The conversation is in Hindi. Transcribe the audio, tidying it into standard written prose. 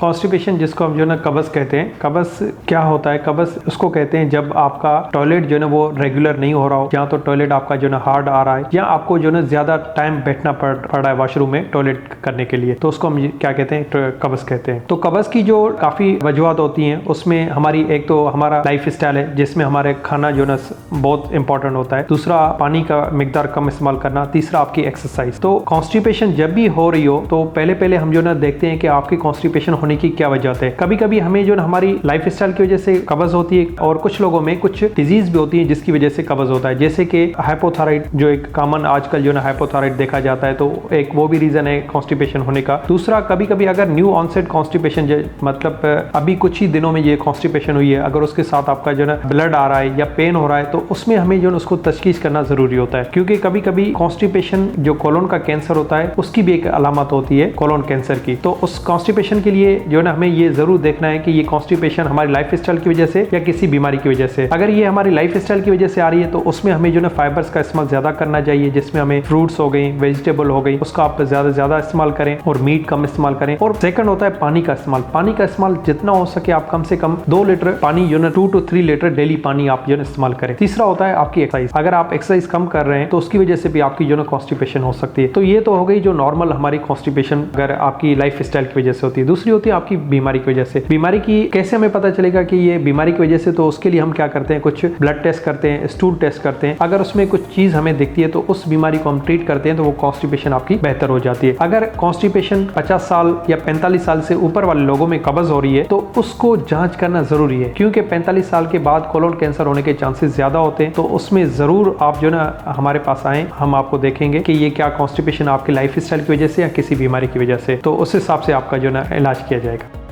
कॉन्स्टिपेशन जिसको हम जो ना कब्ज कहते हैं, कब्ज क्या होता है? कब्ज उसको कहते हैं जब आपका टॉयलेट जो है वो रेगुलर नहीं हो रहा हो, या तो टॉयलेट आपका जो ना हार्ड आ रहा है, या आपको जो ना ज्यादा टाइम बैठना पड़ रहा है वॉशरूम में टॉयलेट करने के लिए, तो उसको हम क्या कहते हैं? कब्ज कहते हैं। तो कब्ज की जो काफी वजूहत होती हैं, उसमें हमारी एक तो हमारा लाइफ स्टाइल है जिसमें हमारे खाना जो ना बहुत इंपॉर्टेंट होता है, दूसरा पानी का मिकदार कम इस्तेमाल करना, तीसरा आपकी एक्सरसाइज। तो कॉन्स्टिपेशन जब भी हो रही हो तो पहले पहले हम जो ना देखते हैं कि आपकी कॉन्स्टिपेशन होने की क्या वजह है। कभी कभी हमें जो ना हमारी लाइफ स्टाइल की वजह से कब्ज होती है, और कुछ लोगों में कुछ डिजीज भी होती है जिसकी वजह से कब्ज होता है, जैसे कि हाइपोथायराइड, जो एक कॉमन आजकल जो ना हाइपोथायराइड देखा जाता है, तो एक वो भी रीजन है कॉन्स्टिपेशन होने का। दूसरा, कभी कभी अगर न्यू ऑनसेट कॉन्स्टिपेशन, मतलब अभी कुछ ही दिनों में ये कॉन्स्टिपेशन हुई है, अगर उसके साथ आपका जो ना ब्लड आ रहा है या पेन हो रहा है, तो उसमें हमें जो उसको तशखीस करना जरूरी होता है, क्योंकि कभी कभी कॉन्स्टिपेशन जो कोलोन का कैंसर होता है उसकी भी एक अलामत होती है कोलोन कैंसर की। तो उस कॉन्स्टिपेशन के लिए जो ना हमें ये जरूर देखना है कि ये कॉन्स्टिपेशन हमारी लाइफ स्टाइल की वजह से या किसी बीमारी की वजह से। अगर ये हमारी लाइफ स्टाइल की वजह से आ रही है तो उसमें हमें जो ना फाइबर्स का इस्तेमाल ज्यादा करना चाहिए, जिसमें हमें फ्रूट्स हो गई, वेजिटेबल हो गई, उसका आप ज्यादा इस्तेमाल करें, और मीट कम इस्तेमाल करें। और सेकंड होता है पानी का इस्तेमाल। पानी का इस्तेमाल जितना हो सके आप कम से कम 2 लीटर पानी जो ना 2 to 3 लीटर डेली पानी आप जो इस्तेमाल करें। तीसरा होता है आपकी एक्सरसाइज। अगर आप एक्सरसाइज कम कर रहे हैं तो उसकी वजह से भी आपकी जो ना कॉन्स्टिपेशन हो सकती है। तो ये तो हो गई जो नॉर्मल हमारी कॉन्स्टिपेशन अगर आपकी लाइफ स्टाइल की वजह से होती है। दूसरी होती है आपकी बीमारी की वजह से। बीमारी की कैसे हमें पता चलेगा कि ये बीमारी की वजह से? तो उसके लिए हम क्या करते हैं, कुछ ब्लड टेस्ट करते हैं, स्टूल टेस्ट करते हैं। अगर उसमें कुछ चीज हमें दिखती है तो उस बीमारी को हम ट्रीट करते हैं, तो वो कॉन्स्टिपेशन आपकी बेहतर हो जाती है। अगर कॉन्स्टिपेशन 50 साल या 45 साल से ऊपर वाले लोगों में कब्ज हो रही है तो उसको जांच करना जरूरी है, क्योंकि 45 साल के बाद कोलोन कैंसर होने के चांसेस ज्यादा होते हैं। तो उसमें जरूर आप जो ना हमारे पास आए, हम आपको देखेंगे कि ये क्या कॉन्स्टिपेशन आपकी लाइफ स्टाइल की वजह से या किसी बीमारी की वजह से, तो उस हिसाब से आपका जो ना इलाज किया जाएगा।